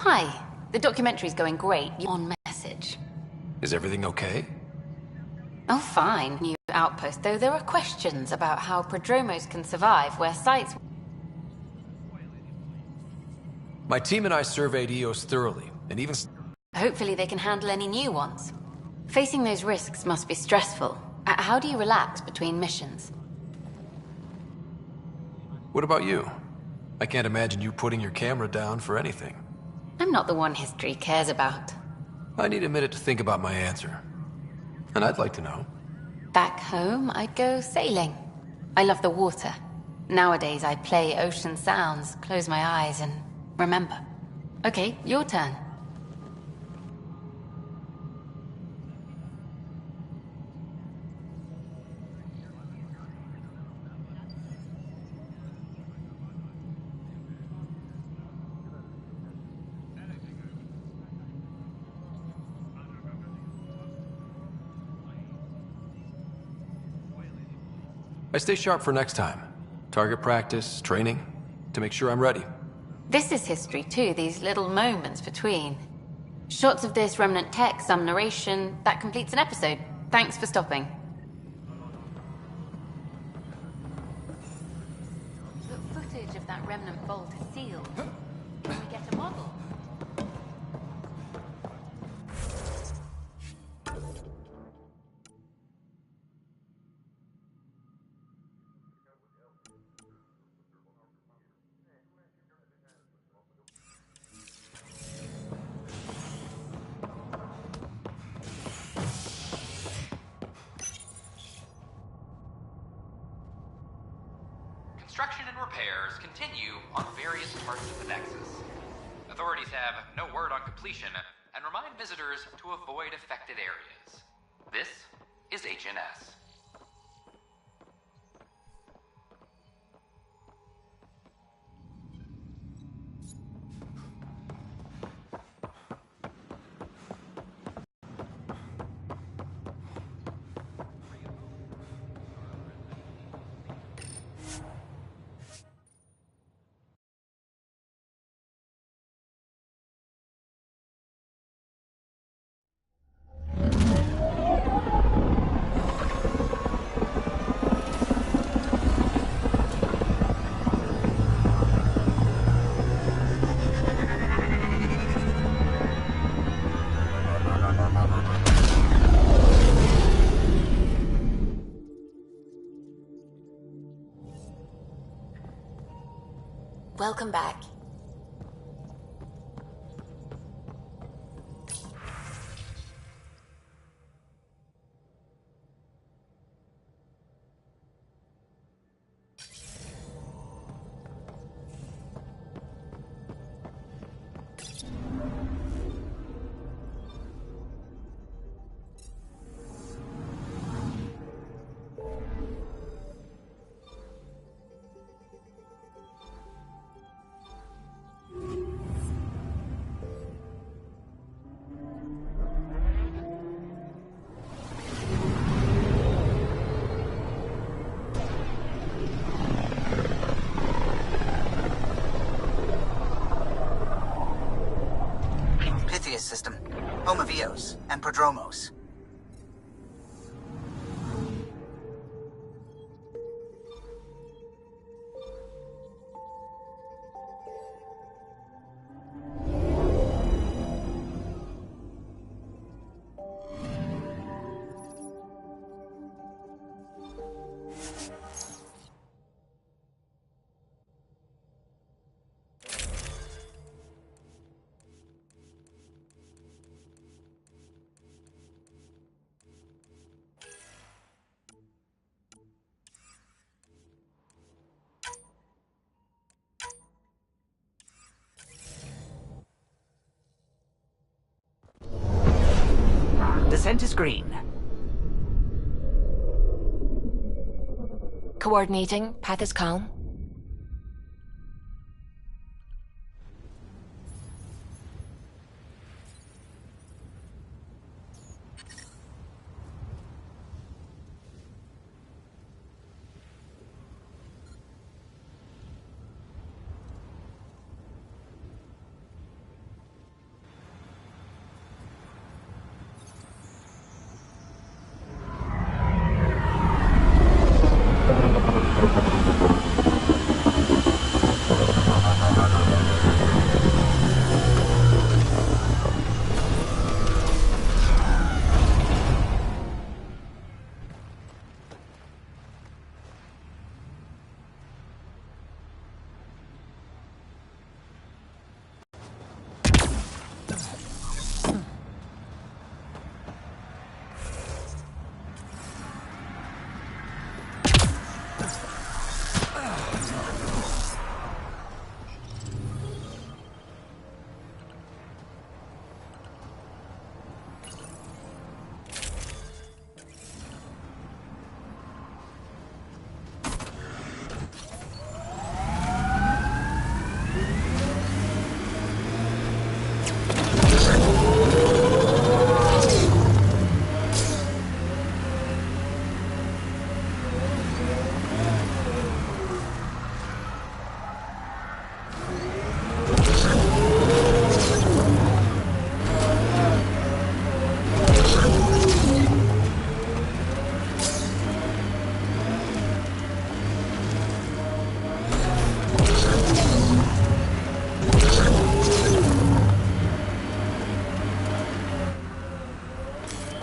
Hi. The documentary's going great. You're on message. Is everything okay? Oh, fine. New outpost, though there are questions about how prodromos can survive where sites... My team and I surveyed EOS thoroughly, and even... Hopefully they can handle any new ones. Facing those risks must be stressful. How do you relax between missions? What about you? I can't imagine you putting your camera down for anything. I'm not the one history cares about. I need a minute to think about my answer. And I'd like to know. Back home, I'd go sailing. I love the water. Nowadays, I play ocean sounds, close my eyes, and remember. Okay, your turn. I stay sharp for next time. Target practice, training, to make sure I'm ready. This is history too, these little moments between. Shots of this remnant tech, some narration, that completes an episode. Thanks for stopping. The footage of that remnant vault is sealed. Can we get a model? Construction and repairs continue on various parts of the Nexus. Authorities have no word on completion and remind visitors to avoid affected areas. This is HNS. Welcome back. System, home of EOS and prodromos. Descent is green. Coordinating. Path is calm.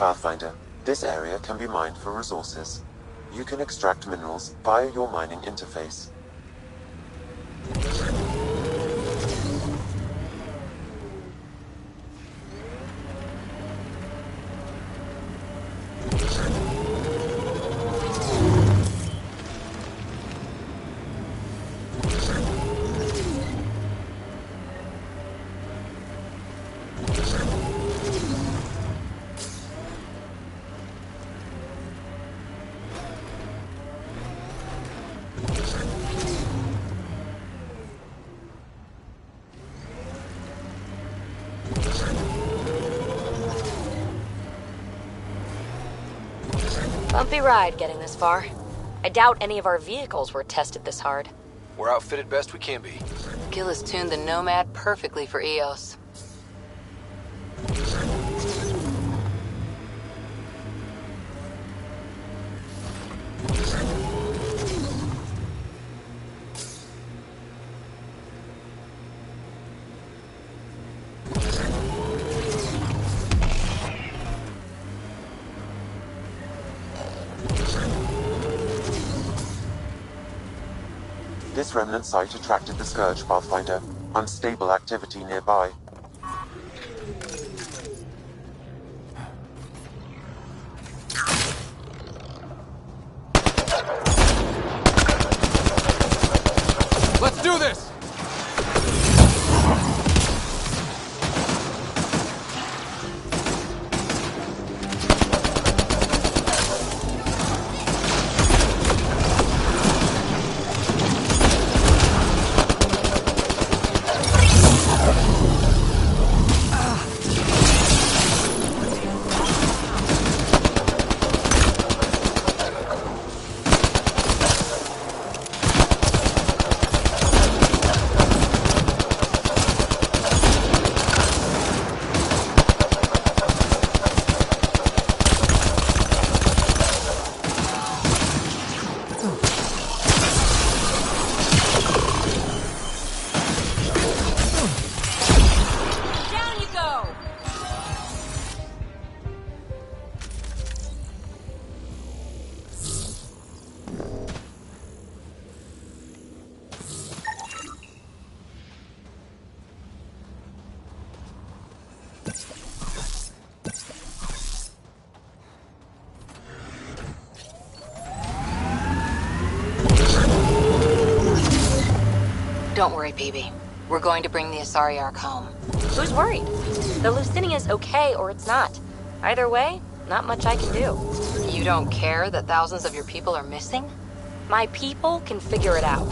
Pathfinder, this area can be mined for resources. You can extract minerals via your mining interface. Bumpy ride getting this far. I doubt any of our vehicles were tested this hard. We're outfitted best we can be. Gil has tuned the Nomad perfectly for EOS. This remnant site attracted the Scourge, Pathfinder. Unstable activity nearby. Let's do this! Don't worry, BB. We're going to bring the Asari Ark home. Who's worried? The Lucinia's okay or it's not. Either way, not much I can do. You don't care that thousands of your people are missing? My people can figure it out.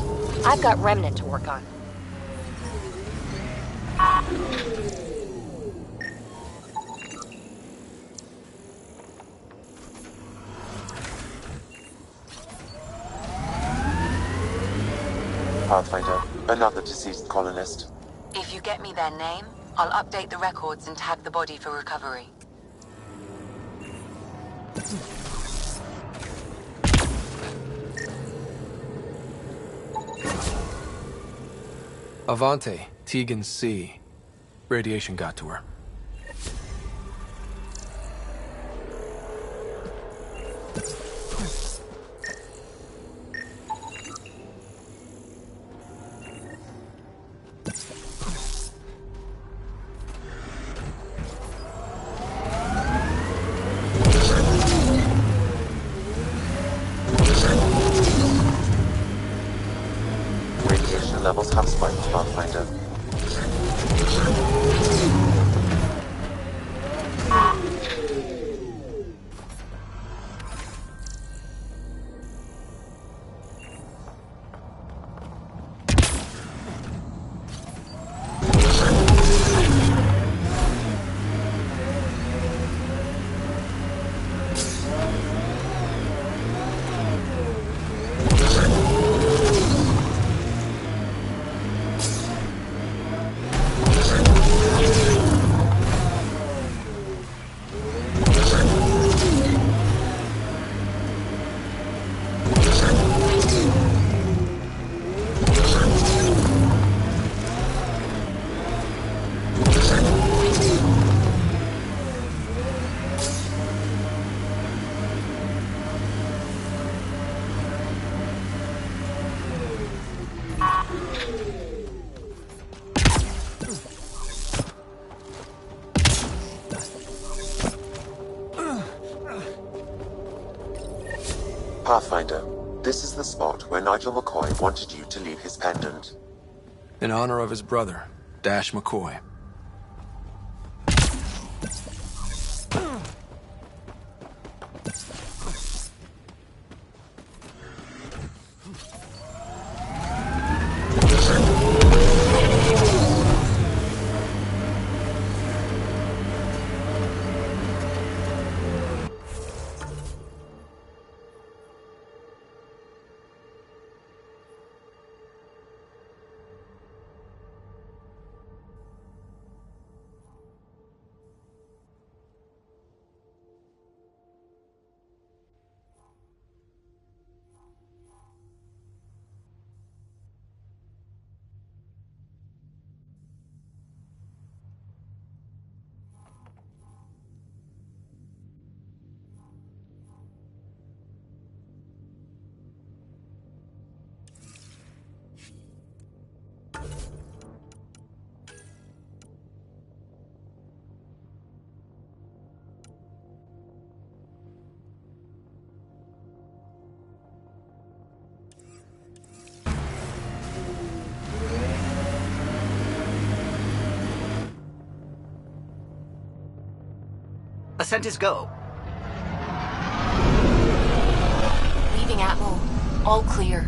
I've got Remnant to work on. Pathfinder, another deceased colonist. If you get me their name, I'll update the records and tag the body for recovery. Avante, Tegan C. Radiation got to her. Radiation levels have spiked, Pathfinder. Pathfinder, this is the spot where Nigel McCoy wanted you to leave his pendant. In honor of his brother, Dash McCoy. Ascent is go. Leaving Atmo. All clear.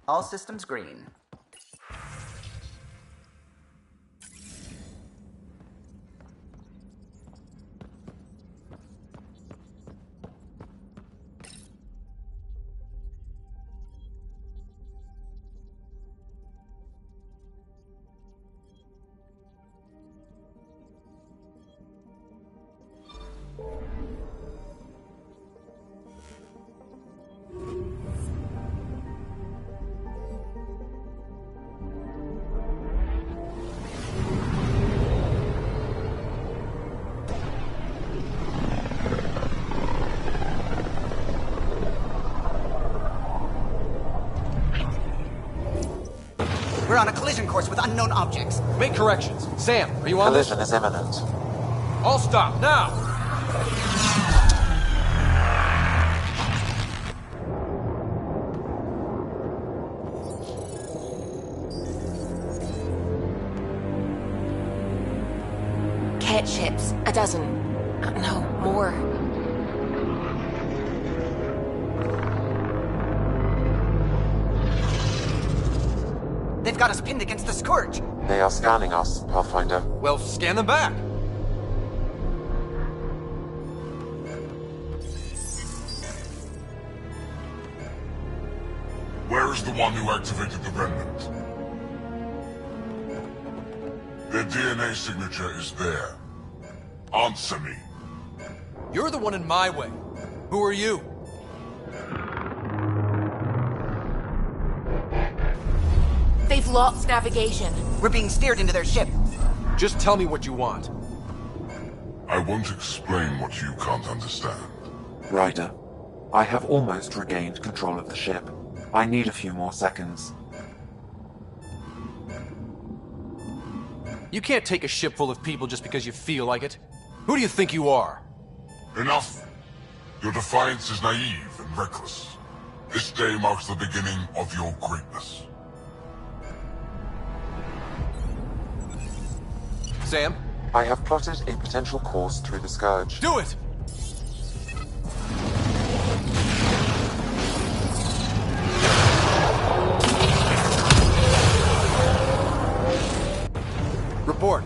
All systems green. We're on a collision course with unknown objects. Make corrections. Sam, are you on this? Collision is imminent. All stop, now! Cat ships. A dozen. No, more. They've got us pinned against the Scourge. They are scanning us, Pathfinder. Well, scan them back. Where is the one who activated the remnant? Their DNA signature is there. Answer me. You're the one in my way. Who are you? They've lost navigation. We're being steered into their ship. Just tell me what you want. I won't explain what you can't understand. Ryder, I have almost regained control of the ship. I need a few more seconds. You can't take a ship full of people just because you feel like it. Who do you think you are? Enough. Your defiance is naive and reckless. This day marks the beginning of your greatness. Sam? I have plotted a potential course through the Scourge. Do it! Report.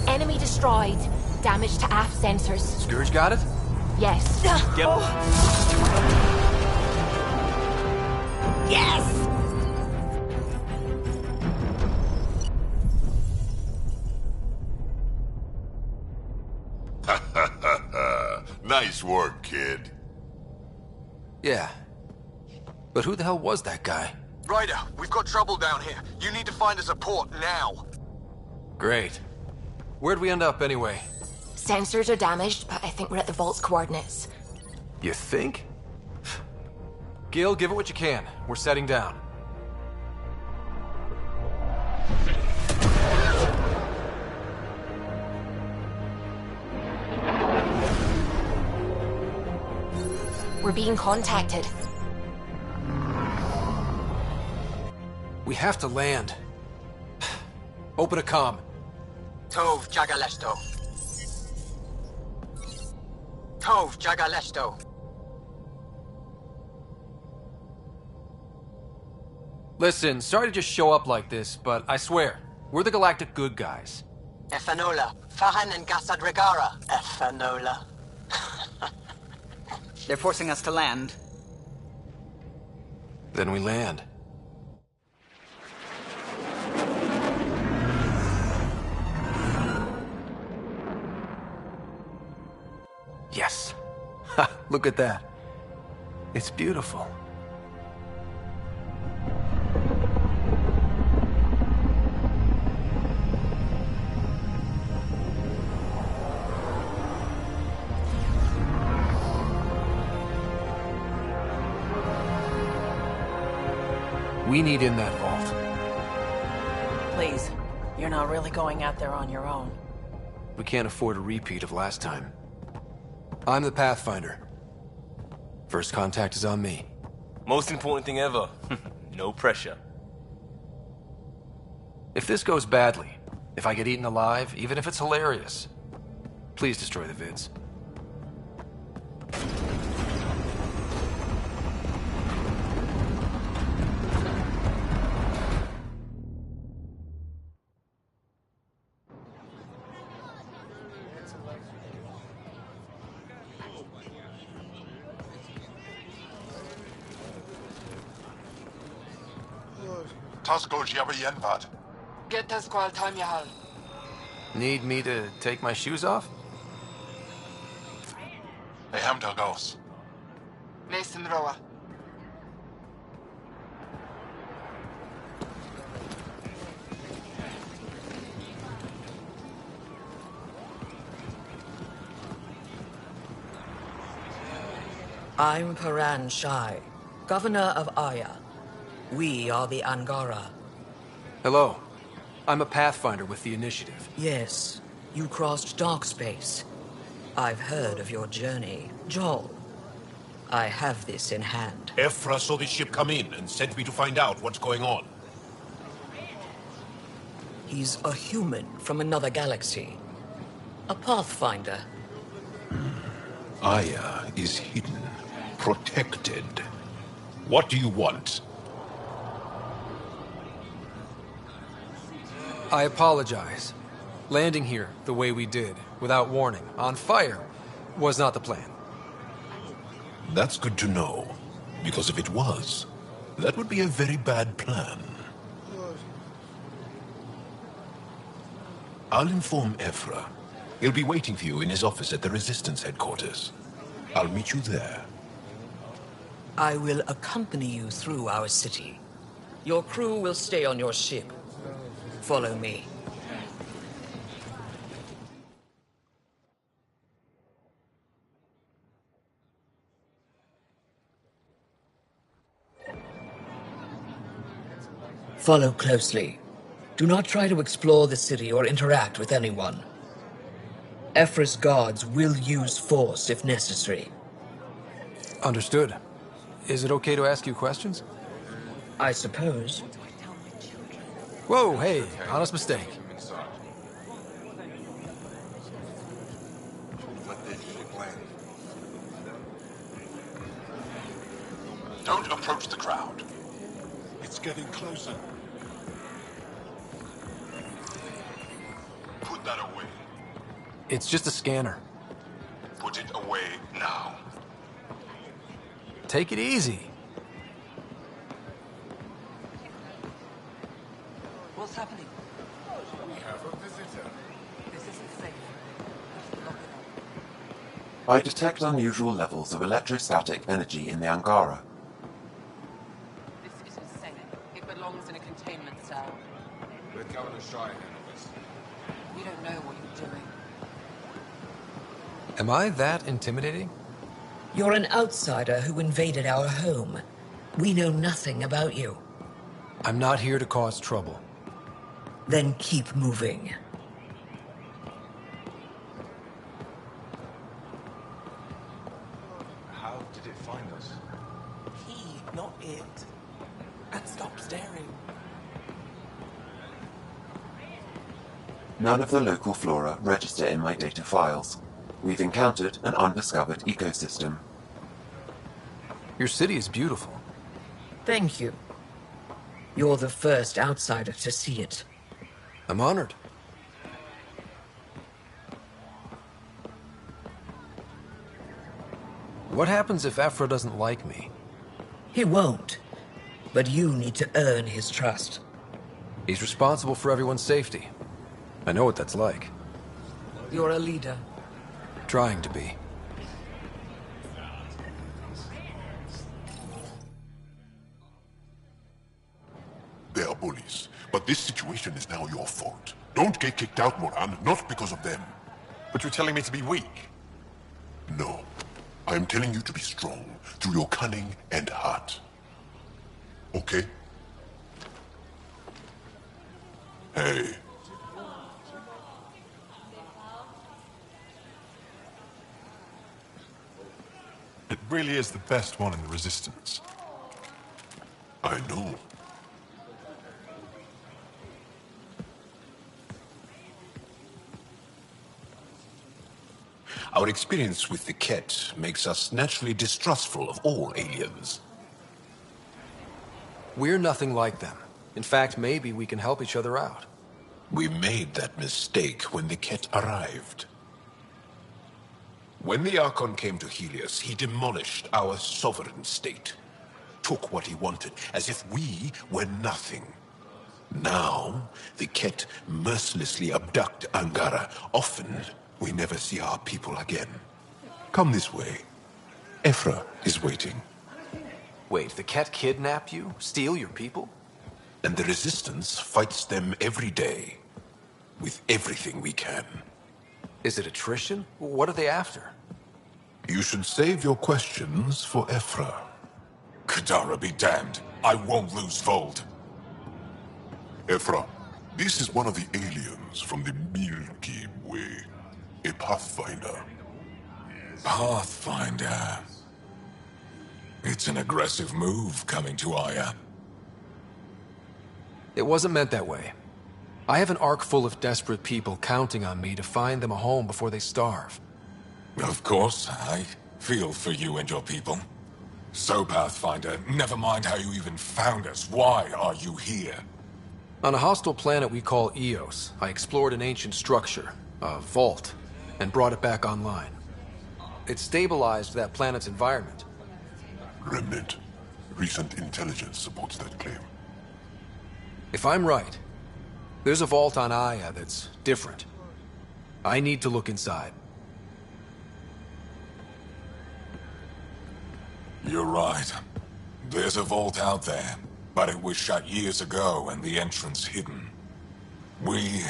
Enemy destroyed. Damage to aft sensors. Scourge got it? Yes. Yep. Yes! Nice work, kid. Yeah. But who the hell was that guy? Ryder, we've got trouble down here. You need to find us a port now. Great. Where'd we end up anyway? Sensors are damaged, but I think we're at the vault's coordinates. You think? Gil, give it what you can. We're setting down. We're being contacted. We have to land. Open a comm. Tov Jagaleshto. Tov Jagaleshto. Listen, sorry to just show up like this, but I swear, we're the galactic good guys. Ethanola. Fahan and Gassad Regara. Ethanola. They're forcing us to land. Then we land. Yes. Ha, look at that. It's beautiful. We need in that vault. Please, you're not really going out there on your own. We can't afford a repeat of last time. I'm the Pathfinder. First contact is on me. Most important thing ever. No pressure. If this goes badly, if I get eaten alive, even if it's hilarious, please destroy the vids. Taskol Jabayenvad. Get the squall time yahal. Need me to take my shoes off? They hamdal gos. Mason Roa. I'm Paran Shai, Governor of Aya. We are the Angara. Hello. I'm a Pathfinder with the Initiative. Yes, you crossed dark space. I've heard of your journey, Joel. I have this in hand. Ephra saw the ship come in and sent me to find out what's going on. He's a human from another galaxy. A Pathfinder. Aya is hidden, protected. What do you want? I apologize. Landing here the way we did, without warning, on fire, was not the plan. That's good to know, because if it was, that would be a very bad plan. I'll inform Ephra. He'll be waiting for you in his office at the Resistance headquarters. I'll meet you there. I will accompany you through our city. Your crew will stay on your ship. Follow me. Follow closely. Do not try to explore the city or interact with anyone. Ephra's guards will use force if necessary. Understood. Is it okay to ask you questions? I suppose. Whoa, hey, honest mistake. Don't approach the crowd. It's getting closer. Put that away. It's just a scanner. Put it away now. Take it easy. What's happening? We have a visitor. This isn't safe. Lock it up. I detect unusual levels of electrostatic energy in the Angara. This isn't safe. It belongs in a containment cell. Let Governor Shai handle this. You don't know what you're doing. Am I that intimidating? You're an outsider who invaded our home. We know nothing about you. I'm not here to cause trouble. Then keep moving. How did it find us? He, not it. And stop staring. None of the local flora register in my data files. We've encountered an undiscovered ecosystem. Your city is beautiful. Thank you. You're the first outsider to see it. I'm honored. What happens if Ephra doesn't like me? He won't. But you need to earn his trust. He's responsible for everyone's safety. I know what that's like. You're a leader. Trying to be. They are bullies, but this situation is now your fault. Don't get kicked out, Moran, not because of them. But you're telling me to be weak? No. I am telling you to be strong, through your cunning and heart. Okay? Hey. It really is the best one in the Resistance. I know. Our experience with the Ket makes us naturally distrustful of all aliens. We're nothing like them. In fact, maybe we can help each other out. We made that mistake when the Ket arrived. When the Archon came to Helios, he demolished our sovereign state. Took what he wanted, as if we were nothing. Now, the Ket mercilessly abduct Angara. Often, we never see our people again. Come this way. Ephra is waiting. Wait, the Ket kidnap you? Steal your people? And the Resistance fights them every day. With everything we can. Is it attrition? What are they after? You should save your questions for Ephra. Kadara be damned. I won't lose Vold. Ephra, this is one of the aliens from the Milky Way. A Pathfinder. Pathfinder. It's an aggressive move coming to Aya. It wasn't meant that way. I have an ark full of desperate people counting on me to find them a home before they starve. Of course, I feel for you and your people. So, Pathfinder, never mind how you even found us. Why are you here? On a hostile planet we call Eos, I explored an ancient structure, a vault, and brought it back online. It stabilized that planet's environment. Remnant. Recent intelligence supports that claim. If I'm right, there's a vault on Aya that's different. I need to look inside. You're right. There's a vault out there, but it was shut years ago and the entrance hidden. We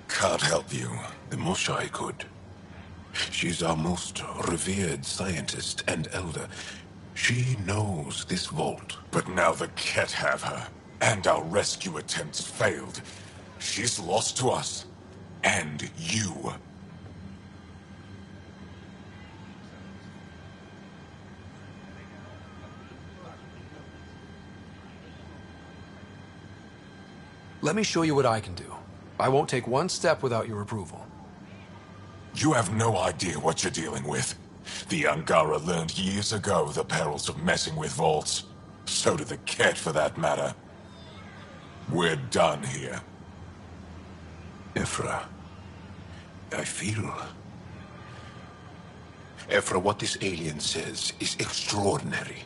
can't help you. The Moshai could. She's our most revered scientist and elder. She knows this vault. But now the Ket have her, and our rescue attempts failed. She's lost to us, and you. Let me show you what I can do. I won't take one step without your approval. You have no idea what you're dealing with. The Angara learned years ago the perils of messing with vaults. So did the Ket, for that matter. We're done here. Ephra, I feel... Ephra, what this alien says is extraordinary.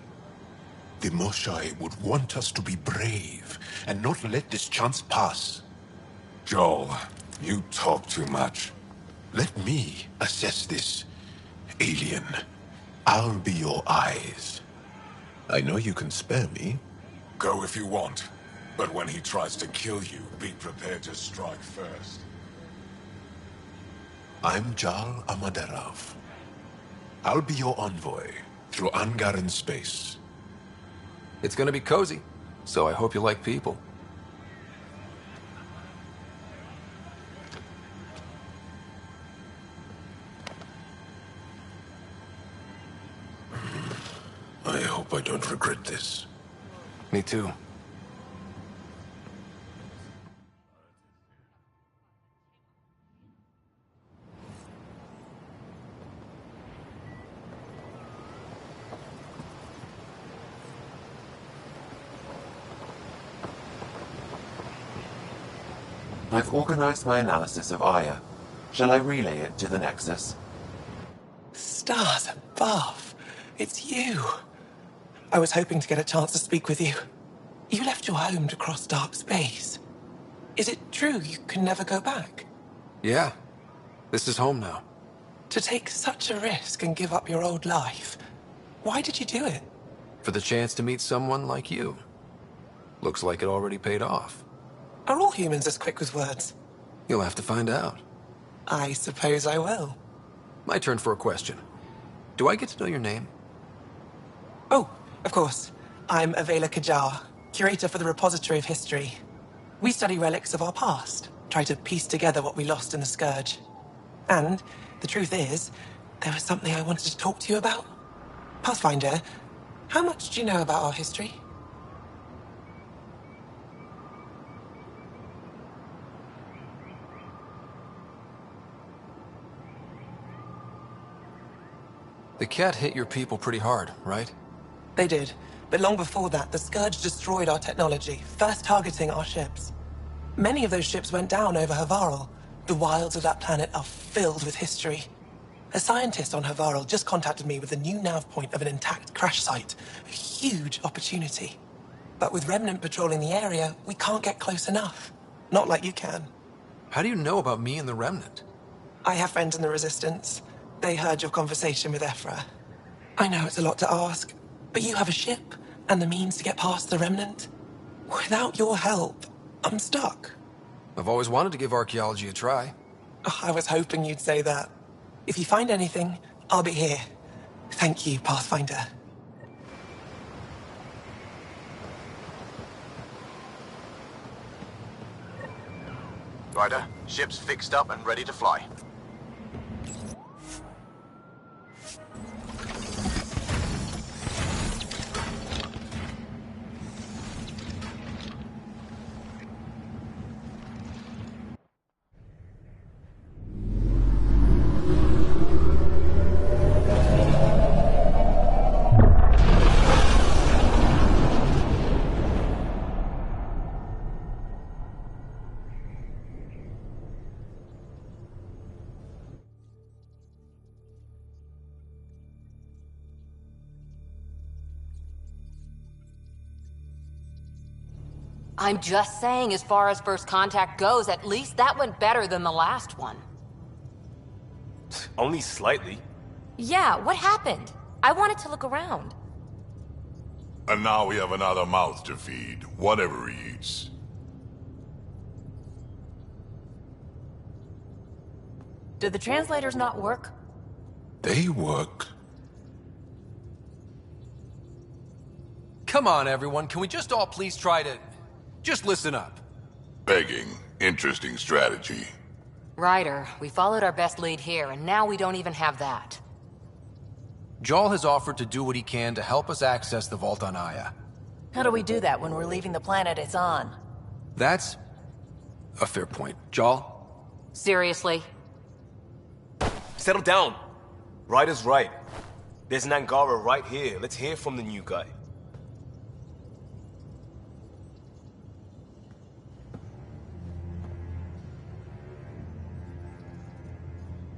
The Moshai would want us to be brave and not let this chance pass. Joel, you talk too much. Let me assess this, alien. I'll be your eyes. I know you can spare me. Go if you want. But when he tries to kill you, be prepared to strike first. I'm Jal Amaderov. I'll be your envoy through Angaran space. It's gonna be cozy, so I hope you like people. I hope I don't regret this. Me too. I've organized my analysis of Aya. Shall I relay it to the Nexus? Stars above. It's you. I was hoping to get a chance to speak with you. You left your home to cross dark space. Is it true you can never go back? Yeah. This is home now. To take such a risk and give up your old life, why did you do it? For the chance to meet someone like you. Looks like it already paid off. Are all humans as quick with words? You'll have to find out. I suppose I will. My turn for a question. Do I get to know your name? Oh, of course. I'm Avela Kajar, curator for the Repository of History. We study relics of our past, try to piece together what we lost in the Scourge. And the truth is, there was something I wanted to talk to you about. Pathfinder, how much do you know about our history? The cat hit your people pretty hard, right? They did. But long before that, the Scourge destroyed our technology, first targeting our ships. Many of those ships went down over Havarl. The wilds of that planet are filled with history. A scientist on Havarl just contacted me with a new nav point of an intact crash site. A huge opportunity. But with Remnant patrolling the area, we can't get close enough. Not like you can. How do you know about me and the Remnant? I have friends in the Resistance. They heard your conversation with Ephra. I know it's a lot to ask, but you have a ship and the means to get past the Remnant. Without your help, I'm stuck. I've always wanted to give archaeology a try. Oh, I was hoping you'd say that. If you find anything, I'll be here. Thank you, Pathfinder. Ryder, ship's fixed up and ready to fly. I'm just saying, as far as first contact goes, at least that went better than the last one. Only slightly. Yeah, what happened? I wanted to look around. And now we have another mouth to feed, whatever he eats. Did the translators not work? They work. Come on, everyone. Can we just all please try to... just listen up. Begging. Interesting strategy. Ryder, we followed our best lead here, and now we don't even have that. Jarl has offered to do what he can to help us access the vault on Aya. How do we do that when we're leaving the planet it's on? That's a fair point. Jarl? Seriously? Settle down. Ryder's right. There's an Angara right here. Let's hear from the new guy.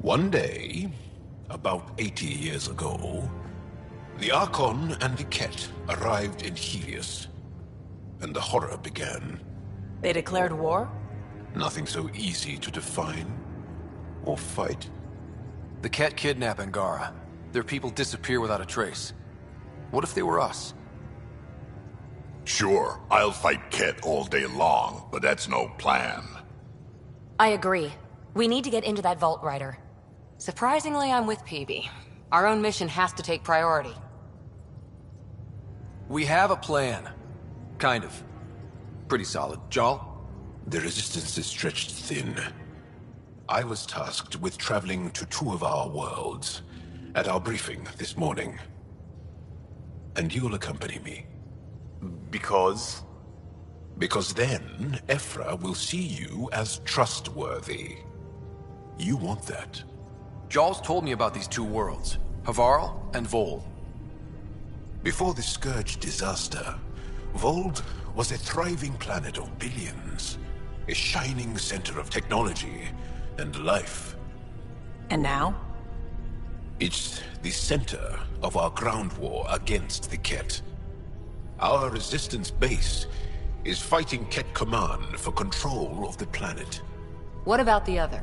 One day, about 80 years ago, the Archon and the Ket arrived in Helios, and the horror began. They declared war? Nothing so easy to define or fight. The Ket kidnap Angara. Their people disappear without a trace. What if they were us? Sure, I'll fight Ket all day long, but that's no plan. I agree. We need to get into that vault, Ryder. Surprisingly, I'm with PB. Our own mission has to take priority. We have a plan. Kind of. Pretty solid. Jarl? The resistance is stretched thin. I was tasked with traveling to two of our worlds at our briefing this morning. And you'll accompany me. Because? Because then, Ephra will see you as trustworthy. You want that. Jarl's told me about these two worlds, Havarl and Vold. Before the Scourge disaster, Vold was a thriving planet of billions. A shining center of technology and life. And now? It's the center of our ground war against the Ket. Our resistance base is fighting Ket Command for control of the planet. What about the other?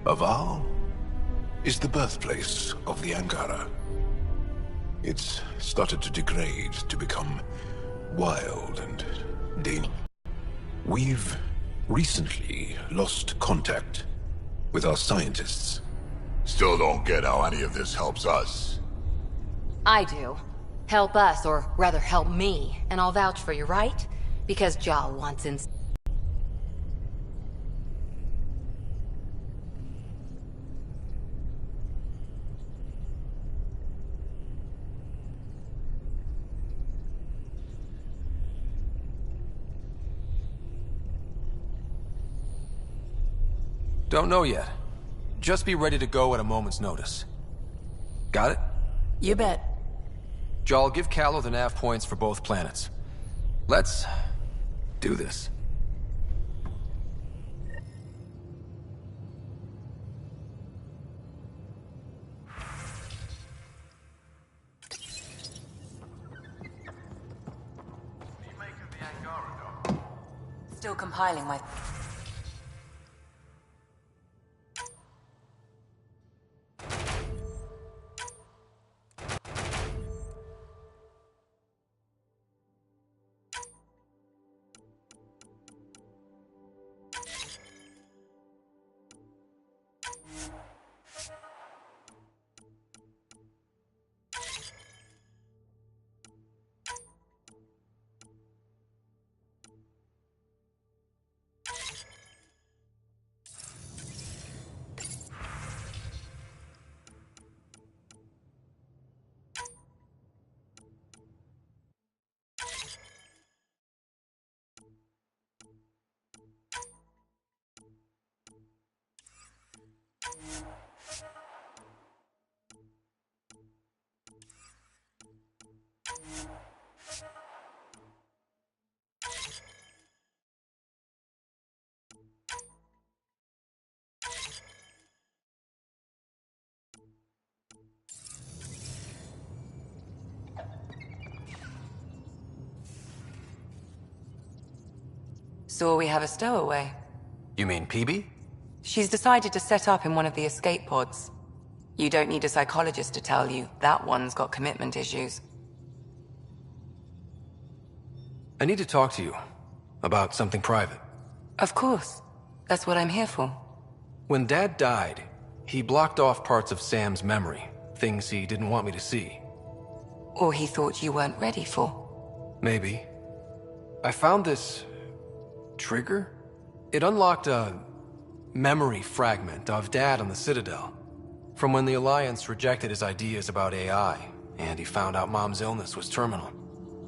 Havarl is the birthplace of the Angara. It's started to degrade, to become wild and dangerous. We've recently lost contact with our scientists. Still don't get how any of this helps us. I do. Help us, or rather help me, and I'll vouch for you, right? Because Jarl wants in. Don't know yet. Just be ready to go at a moment's notice. Got it? You bet. Jarl, give Callow the nav points for both planets. Let's do this. Still compiling my... So we have a stowaway. You mean PB? She's decided to set up in one of the escape pods. You don't need a psychologist to tell you that one's got commitment issues. I need to talk to you about something private. Of course. That's what I'm here for. When Dad died, he blocked off parts of Sam's memory, things he didn't want me to see. Or he thought you weren't ready for. Maybe. I found this trigger. It unlocked a memory fragment of Dad on the Citadel, from when the Alliance rejected his ideas about AI, and he found out Mom's illness was terminal.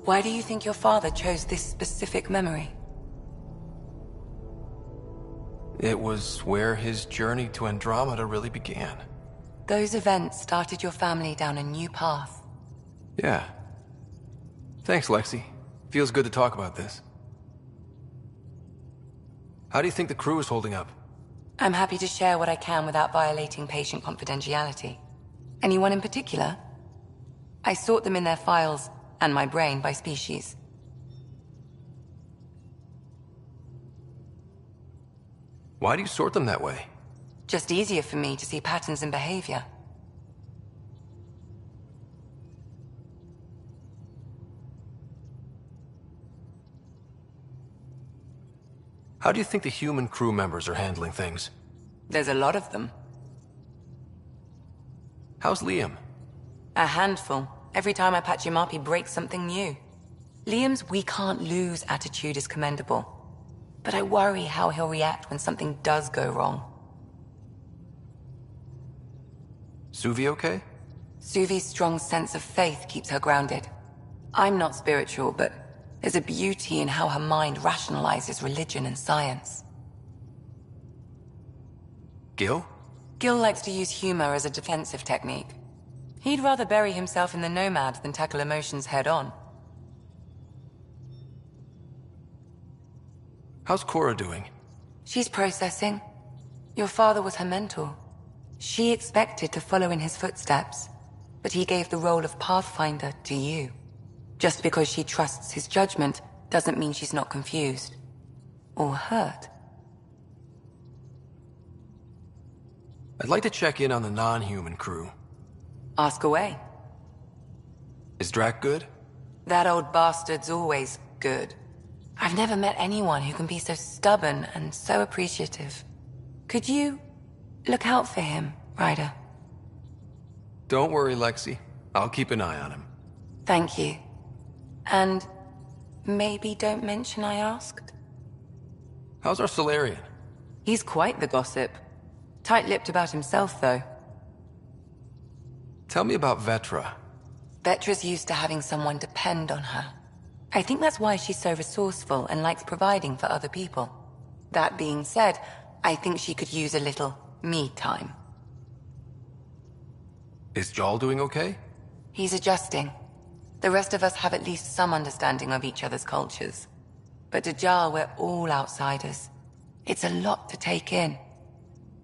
Why do you think your father chose this specific memory? It was where his journey to Andromeda really began. Those events started your family down a new path. Yeah. Thanks, Lexi. Feels good to talk about this. How do you think the crew is holding up? I'm happy to share what I can without violating patient confidentiality. Anyone in particular? I sort them in their files, and my brain by species. Why do you sort them that way? Just easier for me to see patterns in behavior. How do you think the human crew members are handling things? There's a lot of them. How's Liam? A handful. Every time I patch him up, he breaks something new. Liam's "we can't lose" attitude is commendable. But I worry how he'll react when something does go wrong. Suvi okay? Suvi's strong sense of faith keeps her grounded. I'm not spiritual, but there's a beauty in how her mind rationalizes religion and science. Gil? Gil likes to use humor as a defensive technique. He'd rather bury himself in the Nomad than tackle emotions head-on. How's Cora doing? She's processing. Your father was her mentor. She expected to follow in his footsteps, but he gave the role of Pathfinder to you. Just because she trusts his judgment doesn't mean she's not confused. Or hurt. I'd like to check in on the non-human crew. Ask away. Is Drac good? That old bastard's always good. I've never met anyone who can be so stubborn and so appreciative. Could you look out for him, Ryder? Don't worry, Lexi. I'll keep an eye on him. Thank you. And maybe don't mention I asked? How's our Solarian? He's quite the gossip. Tight-lipped about himself, though. Tell me about Vetra. Vetra's used to having someone depend on her. I think that's why she's so resourceful and likes providing for other people. That being said, I think she could use a little me time. Is Jal doing okay? He's adjusting. The rest of us have at least some understanding of each other's cultures. But to Jal, we're all outsiders. It's a lot to take in.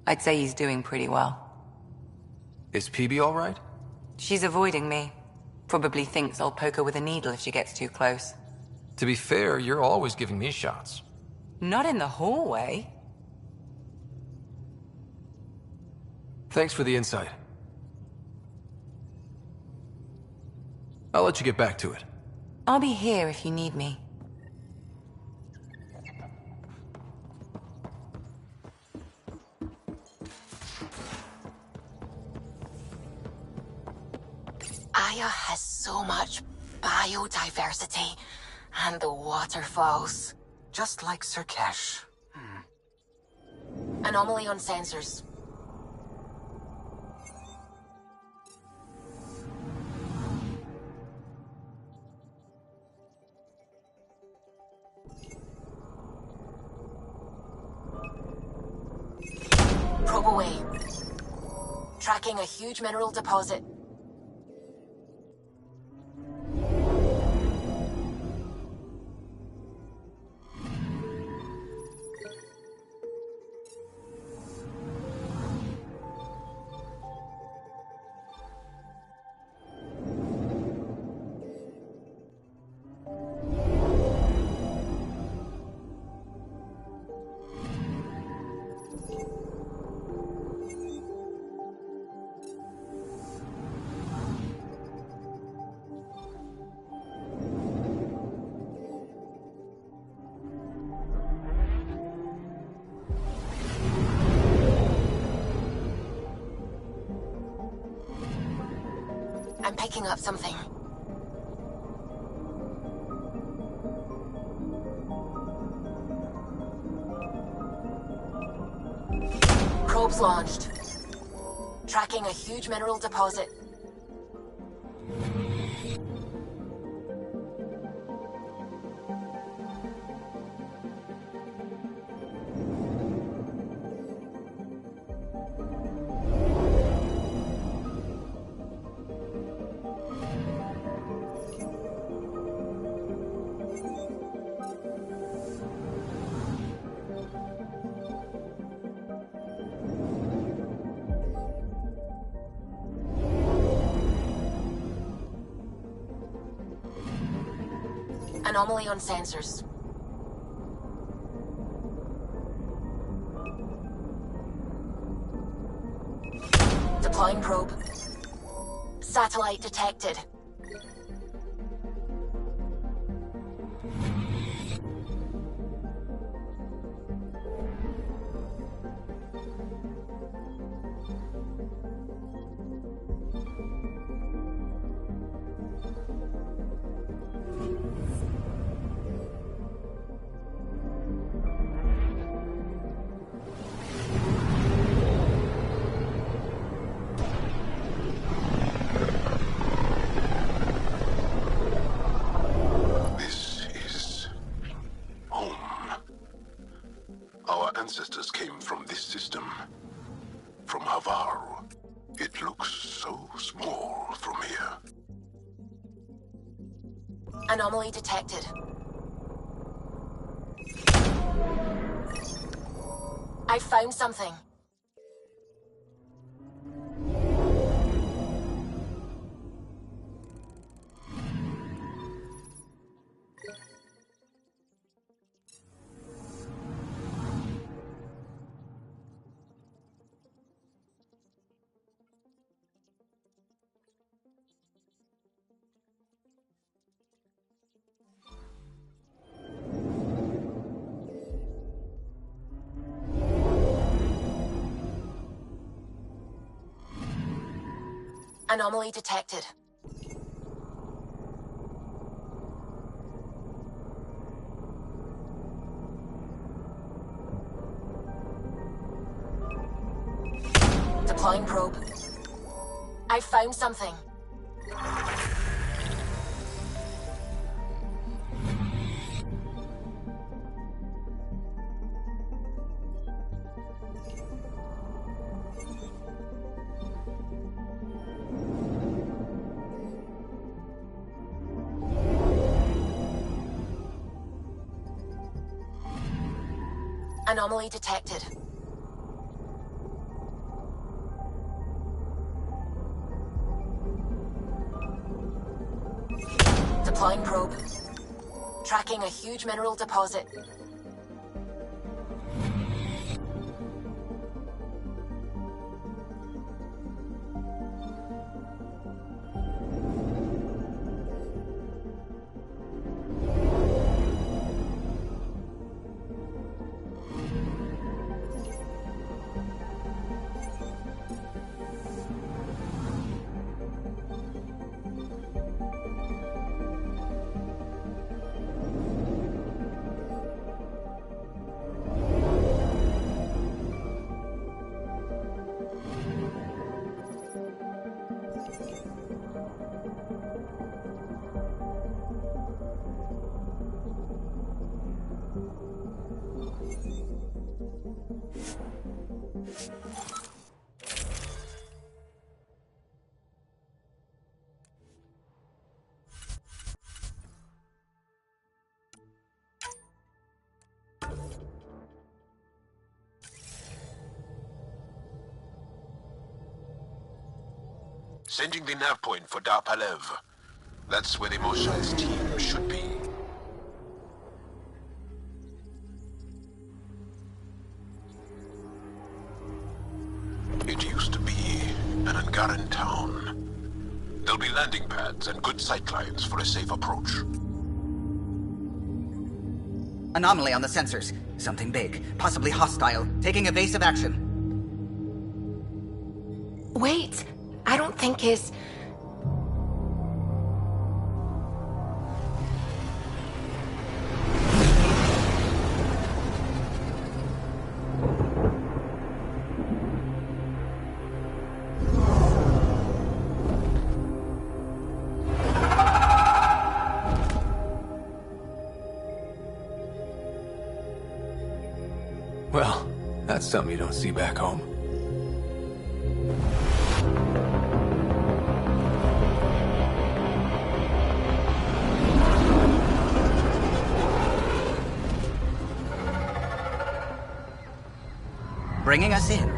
I'd say he's doing pretty well. Is PB all right? She's avoiding me. Probably thinks I'll poke her with a needle if she gets too close. To be fair, you're always giving me shots. Not in the hallway. Thanks for the insight. I'll let you get back to it. I'll be here if you need me. Aya has so much biodiversity, and the waterfalls. Just like Sirkesh. Anomaly on sensors. Probe away. Tracking a huge mineral deposit. I'm picking up something. Probes launched. Tracking a huge mineral deposit. Anomaly on sensors. Deploying probe. Satellite detected. ancestors came from this system. From Havar. It looks so small from here. Anomaly detected. I found something. Anomaly detected. Deploying probe. I found something. Anomaly detected. Deploying probe. Tracking a huge mineral deposit. Sending the nav point for Dar Palev. That's where the Moshai's team should be. It used to be an Angaran town. There'll be landing pads and good sightlines for a safe approach. Anomaly on the sensors. Something big, possibly hostile, taking evasive action. Wait, I don't think his... Well, that's something you don't see back home. Bringing us in.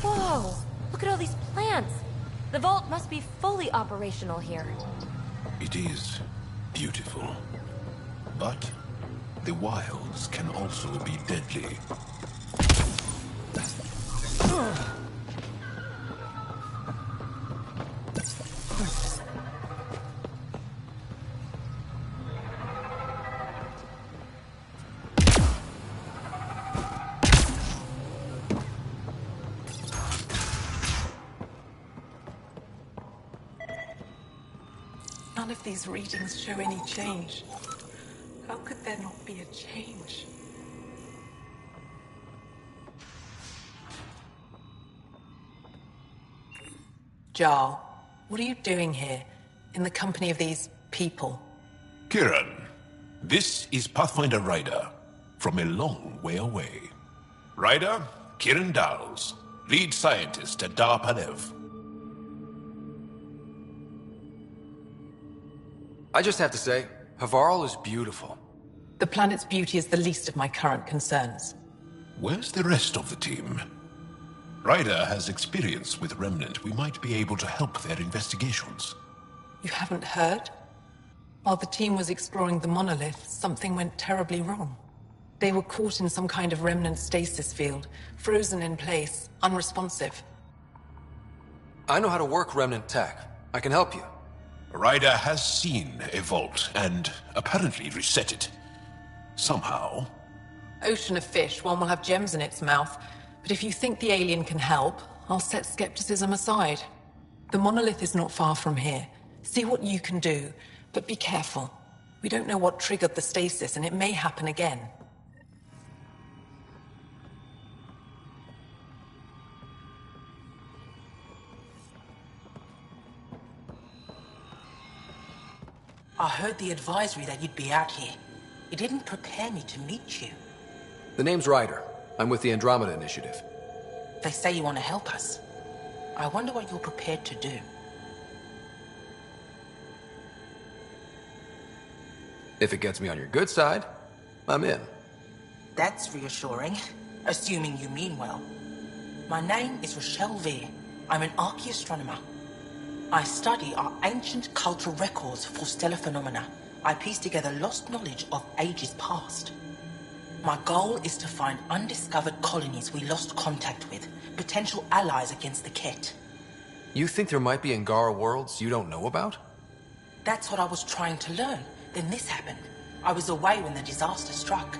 Whoa! Look at all these plants! The vault must be fully operational here. It is beautiful. But the wilds can also be deadly. None of these readings show any change. How could there not be a change? Jarl, what are you doing here, in the company of these people? Kieran, this is Pathfinder Ryder, from a long way away. Ryder, Kieran Dowles, lead scientist at Dar Panev. I just have to say, Havarl is beautiful. The planet's beauty is the least of my current concerns. Where's the rest of the team? Ryder has experience with Remnant. We might be able to help their investigations. You haven't heard? While the team was exploring the monolith, something went terribly wrong. They were caught in some kind of Remnant stasis field, frozen in place, unresponsive. I know how to work Remnant tech. I can help you. Ryder has seen a vault, and apparently reset it. Somehow. Ocean of fish, one will have gems in its mouth. But if you think the alien can help, I'll set skepticism aside. The monolith is not far from here. See what you can do, but be careful. We don't know what triggered the stasis, and it may happen again. I heard the advisory that you'd be out here. It didn't prepare me to meet you. The name's Ryder. I'm with the Andromeda Initiative. They say you want to help us. I wonder what you're prepared to do. If it gets me on your good side, I'm in. That's reassuring, assuming you mean well. My name is Rochelle Veer. I'm an archaeoastronomer. I study our ancient cultural records for stellar phenomena. I piece together lost knowledge of ages past. My goal is to find undiscovered colonies we lost contact with, potential allies against the Ket. You think there might be Angara worlds you don't know about? That's what I was trying to learn. Then this happened. I was away when the disaster struck.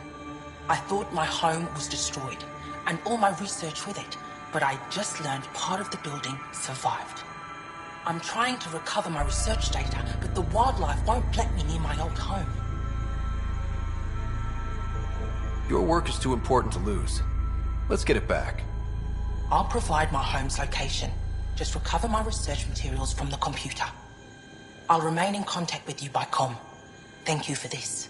I thought my home was destroyed, and all my research with it, but I just learned part of the building survived. I'm trying to recover my research data, but the wildlife won't let me near my old home. Your work is too important to lose. Let's get it back. I'll provide my home's location. Just recover my research materials from the computer. I'll remain in contact with you by comm. Thank you for this.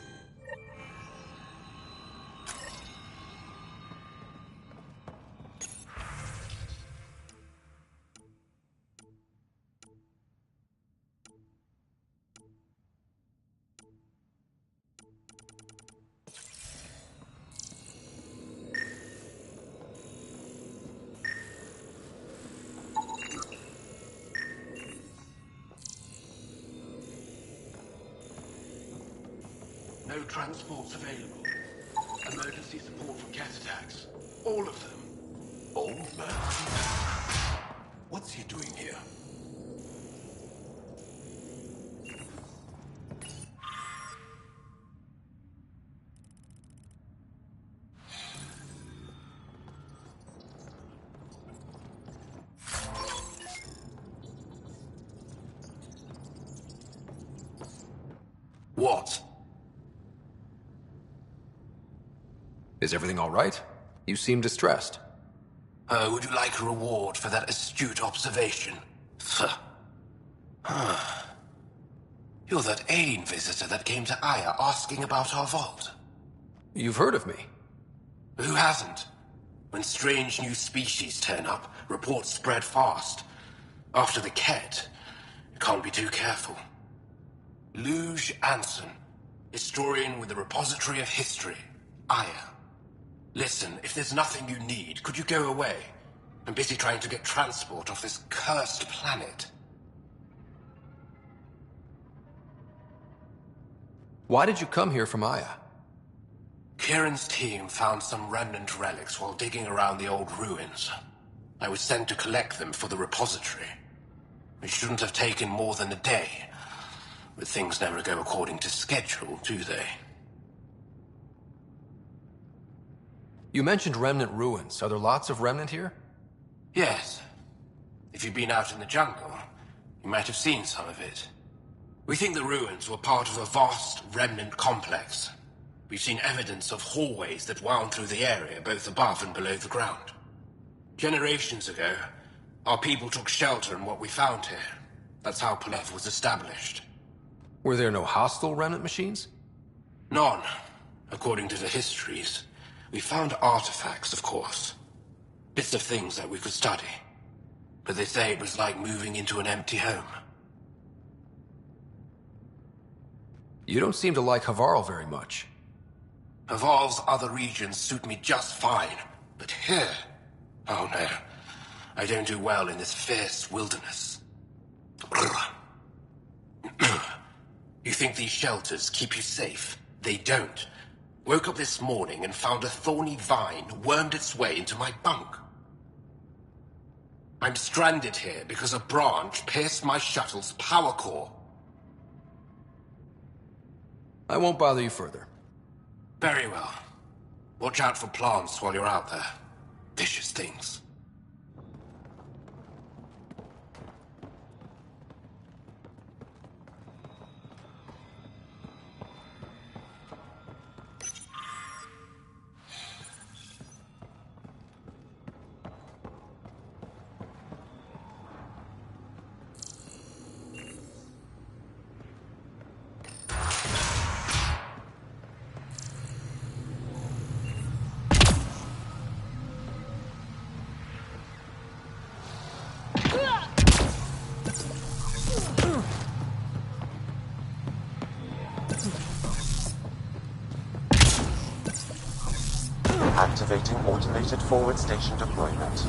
No transports available. Emergency support for cat attacks. All of them. Old man. What's he doing here? What? Is everything all right? You seem distressed. Would you like a reward for that astute observation? You're that alien visitor that came to Aya asking about our vault. You've heard of me. Who hasn't? When strange new species turn up, reports spread fast. After the Ket, you can't be too careful. Luge Anson, historian with the Repository of History, Aya. Listen, if there's nothing you need, could you go away? I'm busy trying to get transport off this cursed planet. Why did you come here from Aya? Kieran's team found some remnant relics while digging around the old ruins. I was sent to collect them for the repository. It shouldn't have taken more than a day. But things never go according to schedule, do they? You mentioned remnant ruins. Are there lots of remnant here? Yes. If you've been out in the jungle, you might have seen some of it. We think the ruins were part of a vast remnant complex. We've seen evidence of hallways that wound through the area, both above and below the ground. Generations ago, our people took shelter in what we found here. That's how Palev was established. Were there no hostile remnant machines? None, according to the histories. We found artifacts, of course. Bits of things that we could study. But they say it was like moving into an empty home. You don't seem to like Havarl very much. Havarl's other regions suit me just fine. But here... oh no. I don't do well in this fierce wilderness. You think these shelters keep you safe? They don't. Woke up this morning and found a thorny vine wormed its way into my bunk. I'm stranded here because a branch pierced my shuttle's power core. I won't bother you further. Very well. Watch out for plants while you're out there. Vicious things. Activating automated forward station deployment.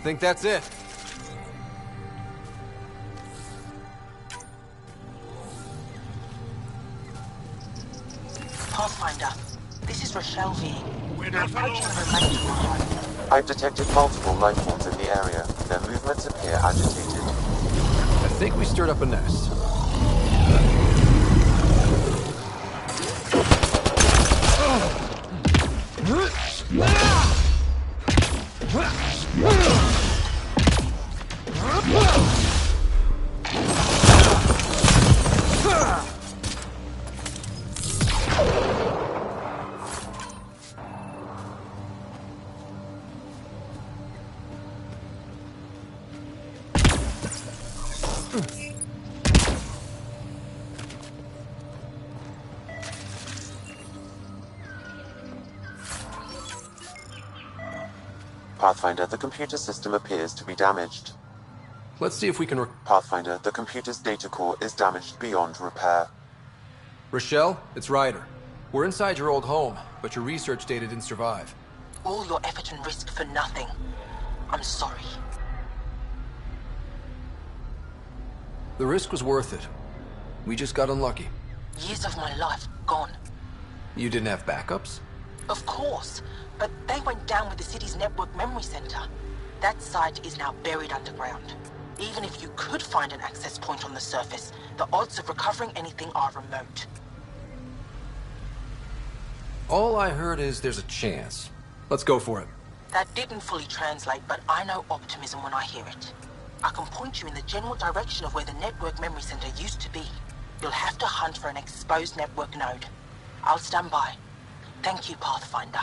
Think that's it? Pathfinder, this is Rochelle V. I've detected multiple life forms in the area. Their movements appear agitated. I think we stirred up a nest. Pathfinder, the computer system appears to be damaged. Let's see if we can Pathfinder, the computer's data core is damaged beyond repair. Rochelle, it's Ryder. We're inside your old home, but your research data didn't survive. All your effort and risk for nothing. I'm sorry. The risk was worth it. We just got unlucky. Years of my life gone. You didn't have backups? Of course, but they went down with the city's network memory center. That site is now buried underground. Even if you could find an access point on the surface, the odds of recovering anything are remote. All I heard is there's a chance. Let's go for it. That didn't fully translate, but I know optimism when I hear it. I can point you in the general direction of where the network memory center used to be. You'll have to hunt for an exposed network node. I'll stand by. Thank you, Pathfinder.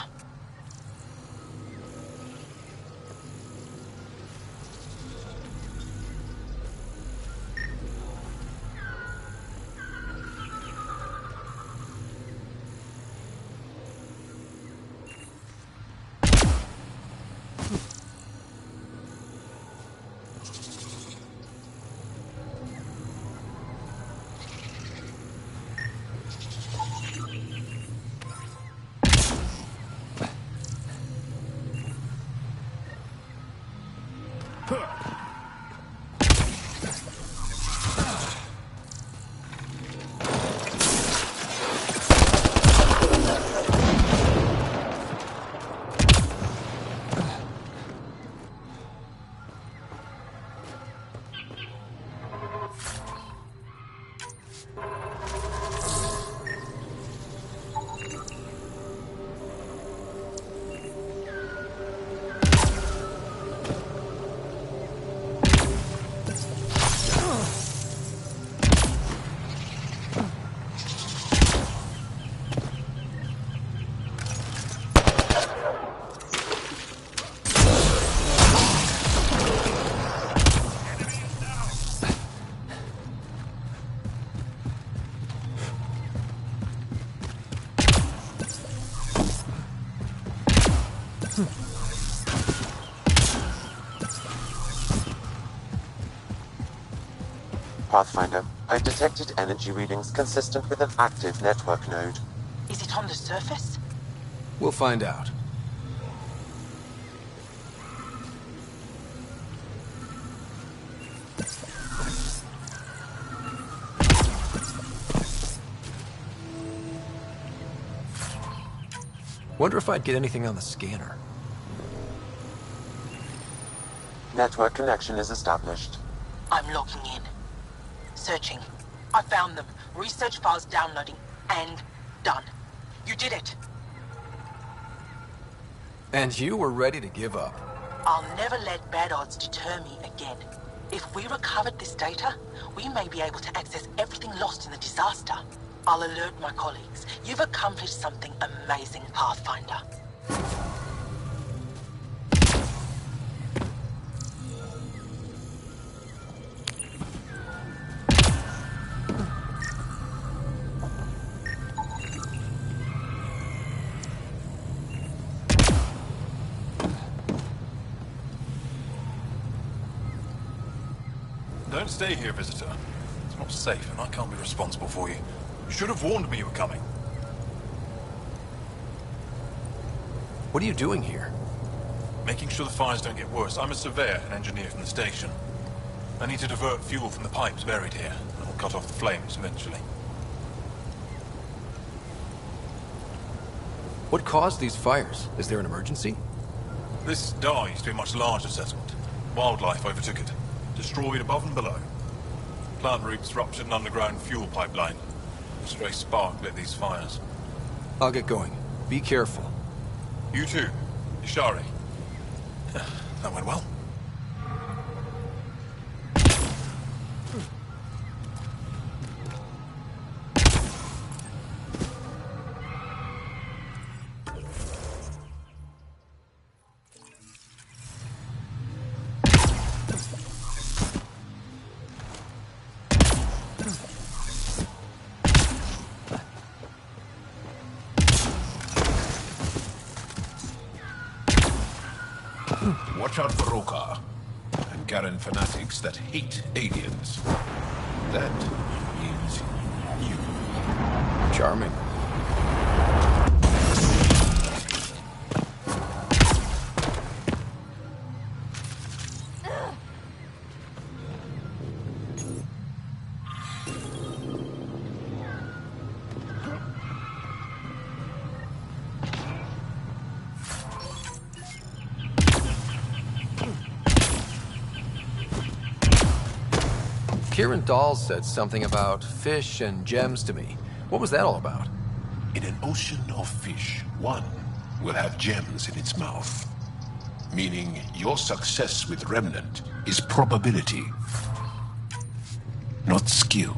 Pathfinder, I detected energy readings consistent with an active network node. Is it on the surface? We'll find out. Wonder if I'd get anything on the scanner. Network connection is established. I'm logging in. Searching. I found them. Research files downloading. And done. You did it. And you were ready to give up. I'll never let bad odds deter me again. If we recovered this data, we may be able to access everything lost in the disaster. I'll alert my colleagues. You've accomplished something amazing, Pathfinder. Don't stay here, visitor. It's not safe, and I can't be responsible for you. You should have warned me you were coming. What are you doing here? Making sure the fires don't get worse. I'm a surveyor and engineer from the station. I need to divert fuel from the pipes buried here, and I'll cut off the flames eventually. What caused these fires? Is there an emergency? This dye used to be a much larger settlement. Wildlife overtook it. Destroyed above and below. Plant roots ruptured an underground fuel pipeline. A stray spark lit these fires. I'll get going. Be careful. You too, Ishari. That went well. Watch out for Roka and Garen fanatics that hate aliens. That is you. Charming. Kieran Dahl said something about fish and gems to me. What was that all about? In an ocean of fish, one will have gems in its mouth. Meaning your success with Remnant is probability, not skill.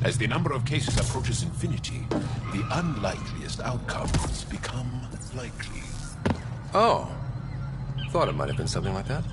As the number of cases approaches infinity, the unlikeliest outcomes become likely. Oh. Thought it might have been something like that.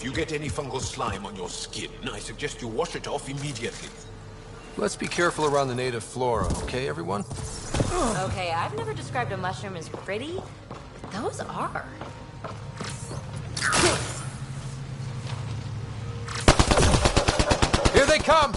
you get any fungal slime on your skin, I suggest you wash it off immediately. Let's be careful around the native flora, okay, everyone? Okay, I've never described a mushroom as pretty. Those are. Here they come!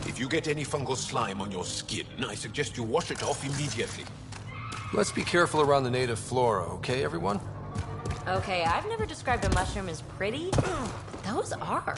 If you get any fungal slime on your skin, I suggest you wash it off immediately. Let's be careful around the native flora, okay, everyone? Okay, I've never described a mushroom as pretty. Those are.